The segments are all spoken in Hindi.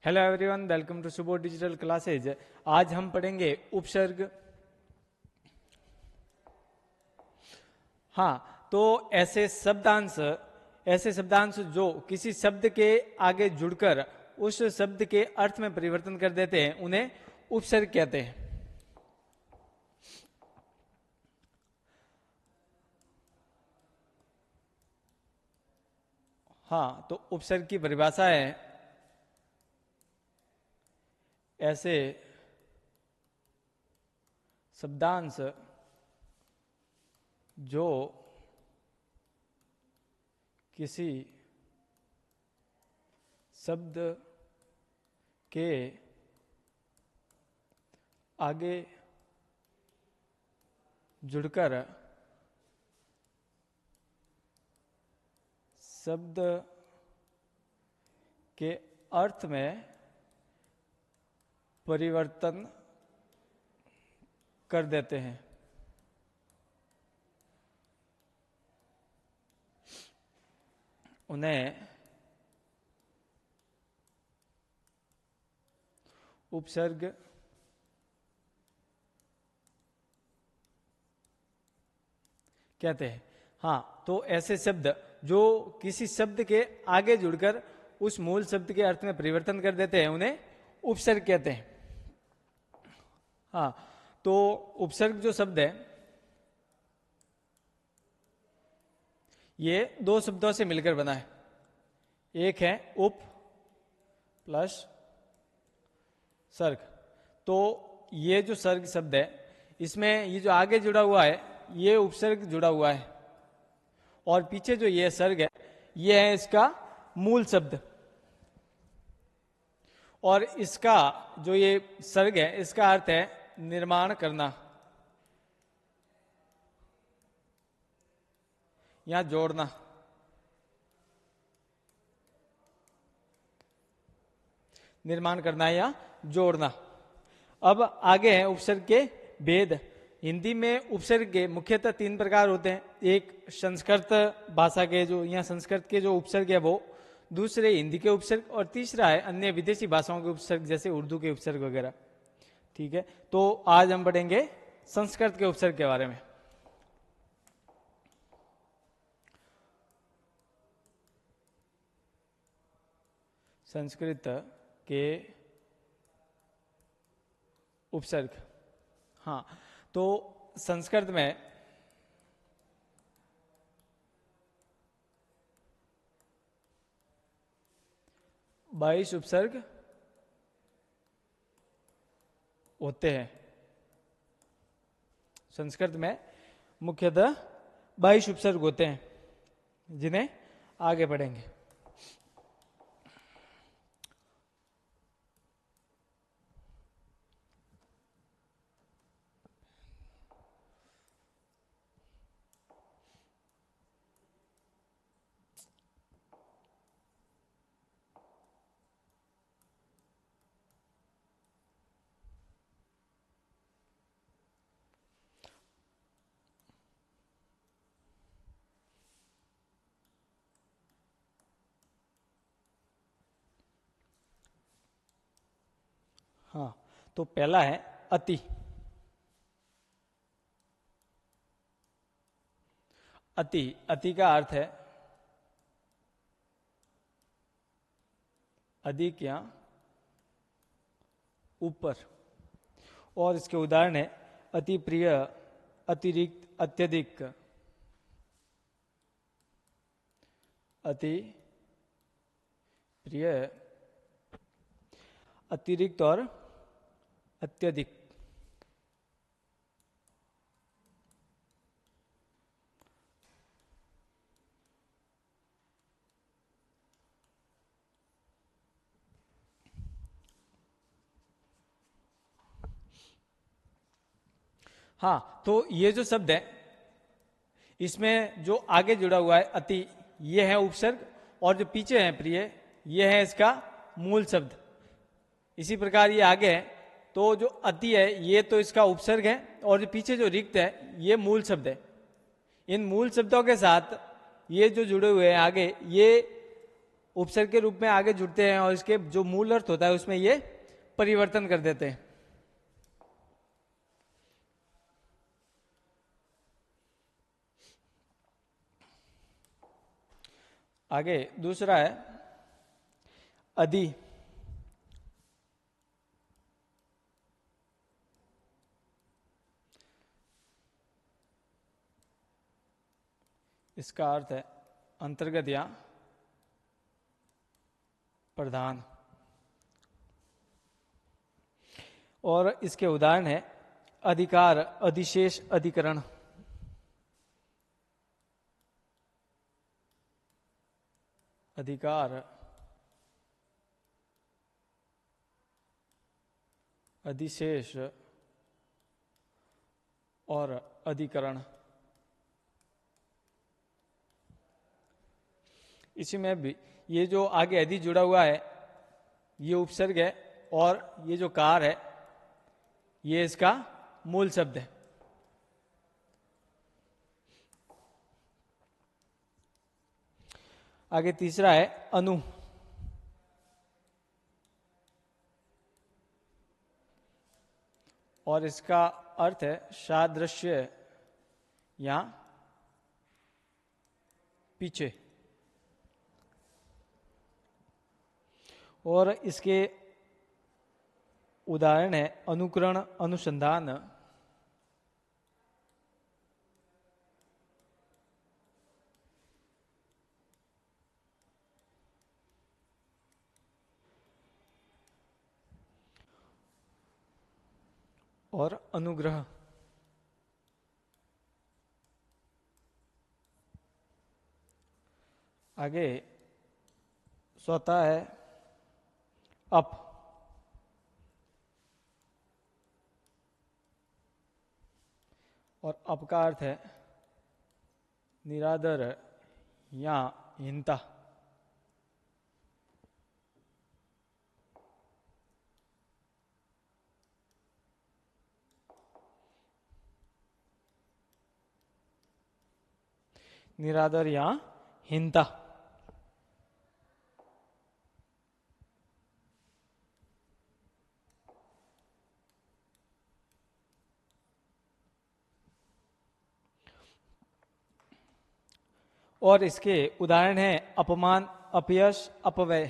Hello everyone, welcome to Subodh digital classes. आज हम पढ़ेंगे उपसर्ग। हाँ, तो ऐसे शब्दांश जो किसी शब्द के आगे जुड़कर उस शब्द के अर्थ में परिवर्तन कर देते हैं उन्हें उपसर्ग कहते हैं। हाँ, तो उपसर्ग की परिभाषा है ऐसे शब्दांश जो किसी शब्द के आगे जुड़कर शब्द के अर्थ में परिवर्तन कर देते हैं। उन्हें उपसर्ग कहते हैं। हाँ, तो ऐसे शब्द जो किसी शब्द के आगे जुड़कर उस मूल शब्द के अर्थ में परिवर्तन कर देते हैं उन्हें उपसर्ग कहते हैं। हाँ, तो उपसर्ग जो शब्द है ये दो शब्दों से मिलकर बना है। एक है उप प्लस सर्ग। तो ये जो सर्ग शब्द है इसमें ये जो आगे जुड़ा हुआ है ये उपसर्ग जुड़ा हुआ है और पीछे जो ये सर्ग है ये है इसका मूल शब्द। और इसका जो ये सर्ग है इसका अर्थ है निर्माण करना या जोड़ना। निर्माण करना या जोड़ना। अब आगे है उपसर्ग के भेद। हिंदी में उपसर्ग के मुख्यतः तीन प्रकार होते हैं। एक संस्कृत भाषा के जो या संस्कृत के जो उपसर्ग है वो, दूसरे हिंदी के उपसर्ग और तीसरा है अन्य विदेशी भाषाओं के उपसर्ग जैसे उर्दू के उपसर्ग वगैरह। ठीक है, तो आज हम पढ़ेंगे संस्कृत के उपसर्ग के बारे में। संस्कृत के उपसर्ग। हाँ, तो संस्कृत में बाईस उपसर्ग होते हैं। संस्कृत में मुख्यतः 22 उपसर्ग होते हैं जिन्हें आगे पढ़ेंगे। हाँ, तो पहला है अति। अति का अर्थ है अधिक या ऊपर। और इसके उदाहरण है अति प्रिय, अतिरिक्त, अत्यधिक। अति प्रिय, अतिरिक्त और अत्यधिक। हाँ, तो ये जो शब्द है इसमें जो आगे जुड़ा हुआ है अति ये है उपसर्ग और जो पीछे है प्रिय ये है इसका मूल शब्द। इसी प्रकार ये आगे है तो जो अति है ये तो इसका उपसर्ग है और जो पीछे जो रिक्त है ये मूल शब्द है। इन मूल शब्दों के साथ ये जो जुड़े हुए हैं आगे ये उपसर्ग के रूप में आगे जुड़ते हैं और इसके जो मूल अर्थ होता है उसमें ये परिवर्तन कर देते हैं। आगे दूसरा है अधि। इसका अर्थ है अंतर्गत या प्रधान, और इसके उदाहरण है अधिकार, अधिशेष, अधिकरण। अधिकार, अधिशेष और अधिकरण। इसी में भी ये जो आगे अधि जुड़ा हुआ है ये उपसर्ग है, और ये जो कार है ये इसका मूल शब्द है। आगे तीसरा है अनु। और इसका अर्थ है सादृश्य या पीछे, और इसके उदाहरण है अनुकरण, अनुसंधान, और अनुग्रह। आगे स्वतः है अप। और अप का अर्थ है निरादर या हीनता। निरादर या हीनता। और इसके उदाहरण है अपमान, अपयश, अपव्यय।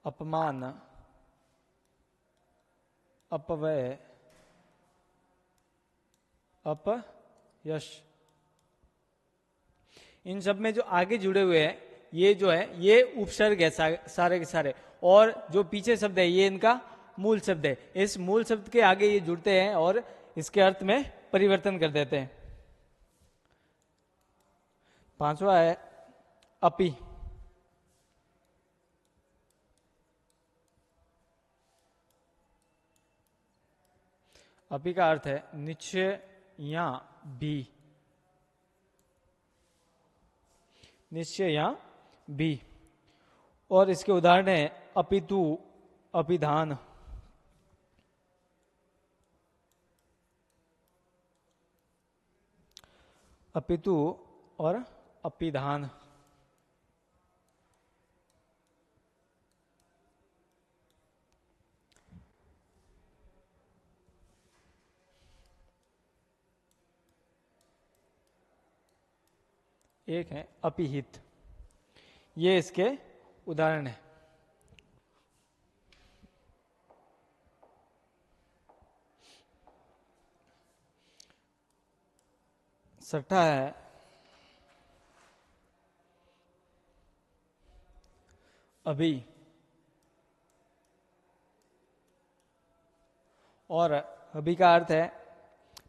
अपमान, अपव्यय, अपयश। इन सब में जो आगे जुड़े हुए हैं ये जो है ये उपसर्ग है सारे के सारे, और जो पीछे शब्द है ये इनका मूल शब्द है। इस मूल शब्द के आगे ये जुड़ते हैं और इसके अर्थ में परिवर्तन कर देते हैं। पांचवा है अपि। अपि का अर्थ है निश्चय या भी। निश्चय या भी। और इसके उदाहरण है अपितु, अपिधान, अपितु और अपिधान। एक है अपिहित। ये इसके उदाहरण है। छठा है अभी। और अभी का अर्थ है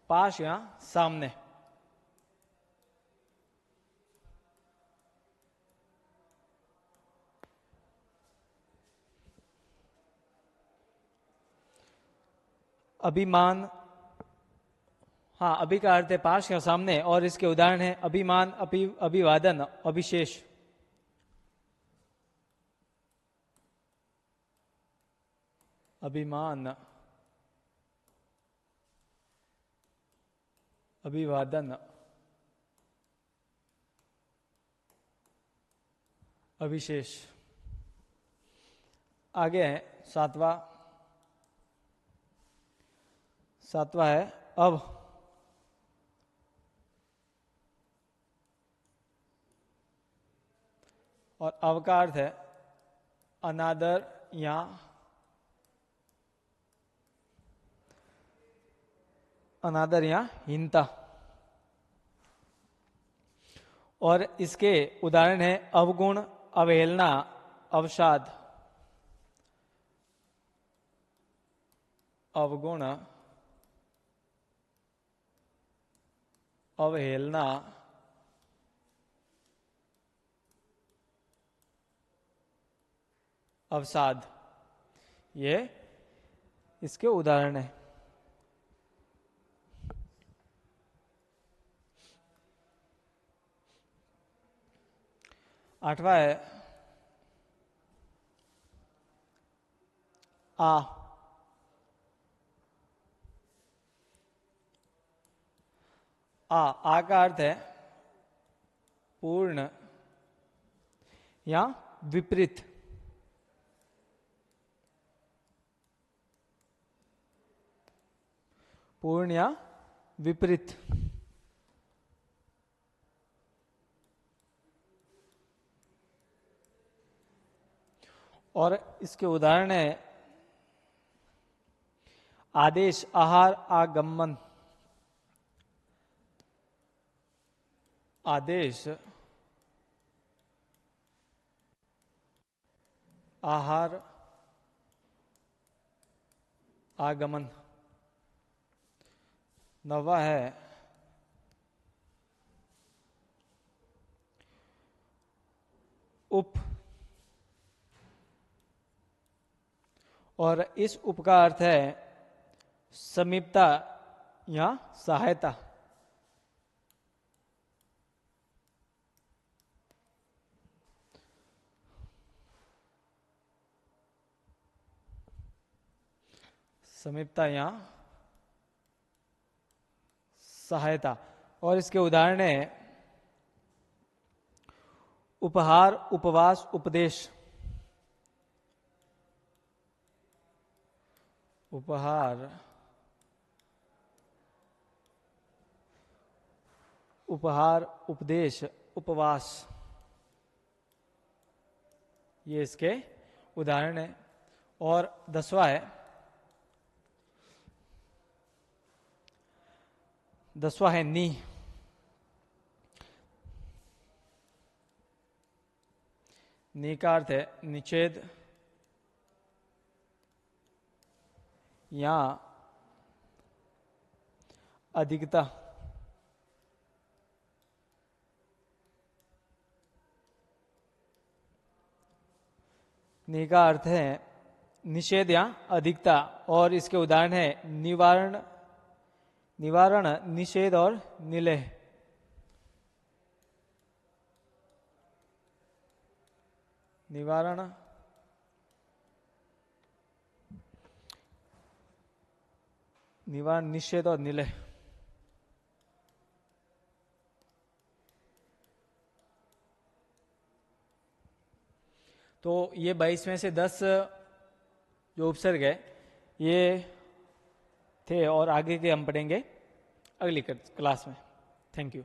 पास या सामने। अभिमान, हाँ अभी का अर्थ है पास या सामने, और इसके उदाहरण है अभिमान, अभिवादन, अभिशेष। अभिमान, अभिवादन, अविशेष। आगे है सातवां है अब। और अव का अर्थ है अनादर या हीनता। और इसके उदाहरण है अवगुण, अवहेलना, अवसाद। अवगुण, अवहेलना, अवसाद, ये इसके उदाहरण है। आठवां है आ। आ का अर्थ है पूर्ण या विपरीत। पूर्ण या विपरीत। और इसके उदाहरण है आदेश, आहार, आगमन। आदेश, आहार, आगमन। नवा है उप। और इस उप का अर्थ है समीपता या सहायता। समीपता या सहायता। और इसके उदाहरण है उपहार, उपवास, उपदेश। उपहार, उपदेश, उपवास, ये इसके उदाहरण है। और 10वां है नी। नी का अर्थ है निषेध या अधिकता। नी का अर्थ है निषेध या अधिकता। और इसके उदाहरण है निवारण, निषेध और निलय। निवारण, निषेध और निलय। तो ये 22 में से 10 जो उपसर्ग है ये थे, और आगे के हम पढ़ेंगे अगली क्लास में। Thank you.